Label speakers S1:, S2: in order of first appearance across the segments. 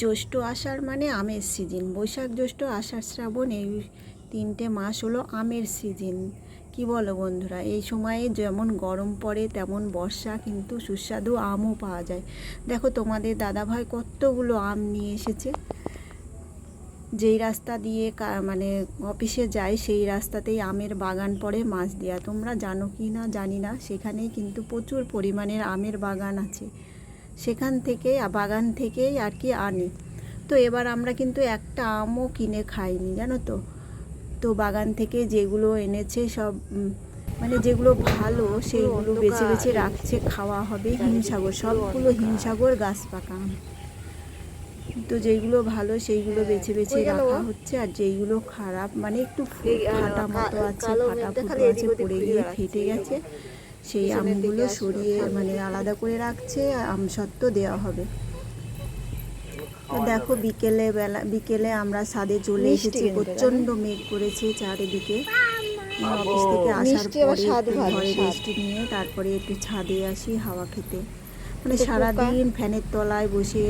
S1: জ্যৈষ্ঠ আষাঢ় মানে আমের সিজন। বৈশাখ জ্যৈষ্ঠ আষাঢ় শ্রাবণ এই 3টে মাস হলো আমের সিজন। কি বলো বন্ধুরা? এই সময়ে যেমন গরম পড়ে তেমন বর্ষা, কিন্তু সুস্বাদু আমও পাওয়া যায়। দেখো তোমাদের দাদাভাই কতগুলো আম নিয়ে এসেছে। যেই রাস্তা দিয়ে মানে অফিসে যায় সেই রাস্তাতেই আমের বাগান পড়ে মাঝদিয়া। তোমরা জানো কি না জানি না, সেখানেই কিন্তু প্রচুর পরিমাণের আমের বাগান আছে। সেখান থেকে বাগান থেকেই আর কি আনি। তো এবার আমরা কিন্তু একটা আমও কিনে খাইনি, জানো তো। তো বাগান থেকে যেগুলো এনেছে সব মানে যেগুলো ভালো সেইগুলো বেছে বেছে রাখছে, খাওয়া হবে। হিমসাগর, সবগুলো হিমসাগর গাছ পাকা আম। তো যেইগুলো ভালো সেইগুলো বেছে বেছে রাখা হচ্ছে, আর যেইগুলো খারাপ মানে একটু ফাটা মতো আছে, ফাটা ফুটো আছে, পড়ে গিয়ে ফেটে গেছে, সেই আমগুলো সরিয়ে মানে আলাদা করে রাখছে, আমসত্ত্ব দেওয়া হবে। তো দেখো বিকেলে আমরা ছাদে চলে এসেছি। প্রচণ্ড মেঘ করেছে চারিদিকে। অফিস থেকে আসার পরে একটু ঘরে রেস্ট নিয়ে তারপরে একটু ছাদে আসি হাওয়া খেতে। মানে সারাদিন ফ্যানের তলায় বসে,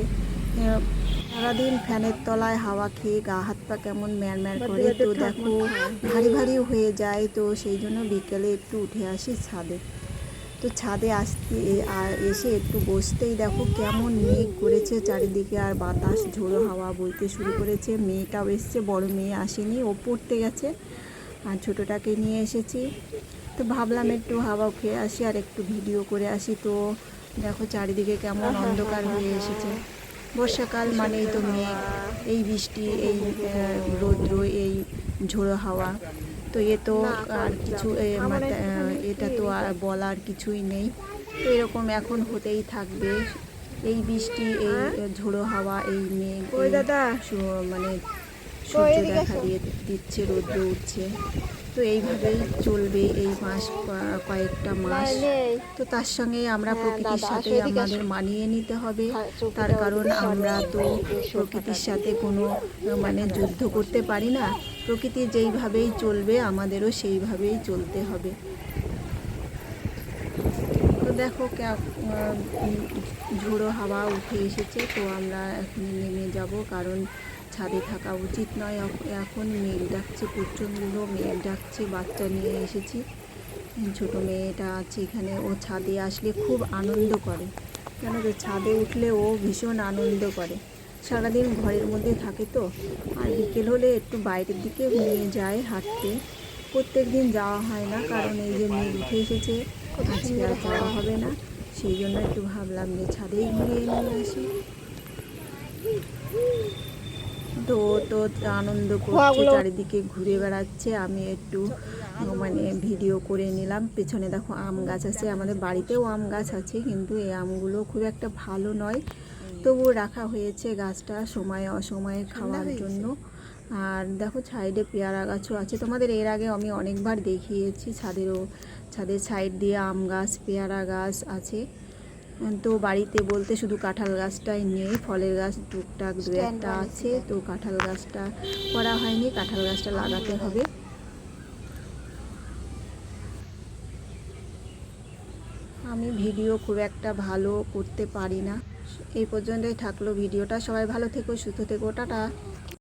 S1: সারাদিন ফ্যানের তলায় হাওয়া খেয়ে গা হাত পা কেমন ম্যারম্যার করে। তো দেখো ভারী ভারী হয়ে যায়, তো সেই জন্য বিকেলে একটু উঠে আসি ছাদে। তো ছাদে এসে একটু বসতেই দেখো কেমন মেঘ করেছে চারিদিকে, আর বাতাস ঝোড়ো হাওয়া বইতে শুরু করেছে। মেয়েটাও এসছে, বড় মেয়ে আসেনি, ও পড়তে গেছে, আর ছোটোটাকে নিয়ে এসেছি। তো ভাবলাম একটু হাওয়া খেয়ে আসি আর একটু ভিডিও করে আসি। তো দেখো চারিদিকে কেমন অন্ধকার হয়ে এসেছে। বর্ষাকাল মানেই তো মেঘ, এই বৃষ্টি, এই রৌদ্র, এই ঝোড়ো হাওয়া। তো এ তো আর কিছু এটা তো আর বলার কিছুই নেই। তো এরকম এখন হতেই থাকবে। এই বৃষ্টি, এই ঝোড়ো হাওয়া, এই মেঘ, মানে সূর্য দেখা দিচ্ছে, রৌদ্র উঠছে। তো এইভাবেই চলবে এই কয়েকটা মাস। তো তার সঙ্গে আমরা প্রকৃতির সাথে আমাদের মানিয়ে নিতে হবে। তার কারণ আমরা তো প্রকৃতির সাথে কোনো মানে যুদ্ধ করতে পারি না। প্রকৃতি যেইভাবেই চলবে আমাদেরও সেইভাবেই চলতে হবে। তো দেখো ঝোড়ো হাওয়া উঠে এসেছে। তো আমরা এখন নেমে যাব, কারণ ছাদে থাকা উচিত নয়। এখন মেঘ ডাকছে, প্রচণ্ড মেঘ ডাকছে। বাচ্চা নিয়ে এসেছি, ছোটো মেয়েটা আছে এখানে। ও ছাদে আসলে খুব আনন্দ করে, কেন তো ছাদে উঠলে ও ভীষণ আনন্দ করে। সারাদিন ঘরের মধ্যে থাকে তো, আর বিকেল হলে একটু বাইরের দিকে নিয়ে যায় হাঁটতে। প্রত্যেক দিন যাওয়া হয় না, কারণ এই যে মেঘ উঠে এসেছে, আজকে আর যাওয়া হবে না। সেই জন্য একটু ভাবলাম যে ছাদেই ঘুরিয়ে নিয়ে আসি। তো তো আনন্দ করছে, চারিদিকে ঘুরে বেড়াচ্ছে। আমি একটু মানে ভিডিও করে নিলাম। পেছনে দেখো আম গাছ আছে, আমাদের বাড়িতেও আম গাছ আছে, কিন্তু এই আমগুলো খুব একটা ভালো নয়, তবুও রাখা হয়েছে গাছটা সময়ে অসময়ে খাওয়ার জন্য। আর দেখো সাইডে পেয়ারা গাছও আছে, তোমাদের এর আগে আমি অনেকবার দেখিয়েছি। ছাদের সাইড দিয়ে আম গাছ, পেয়ারা গাছ আছে। তো বাড়িতে বলতে শুধু কাঁঠাল গাছটাই নেই, ফলের গাছ টুকটাক দু একটা আছে। তো কাঁঠাল গাছটা করা হয়নি, কাঁঠাল গাছটা লাগাতে হবে। আমি ভিডিও খুব একটা ভালো করতে পারি না। এই পর্যন্তই থাকলো ভিডিওটা। সবাই ভালো থেকো, সুস্থ থেকো, টাটা।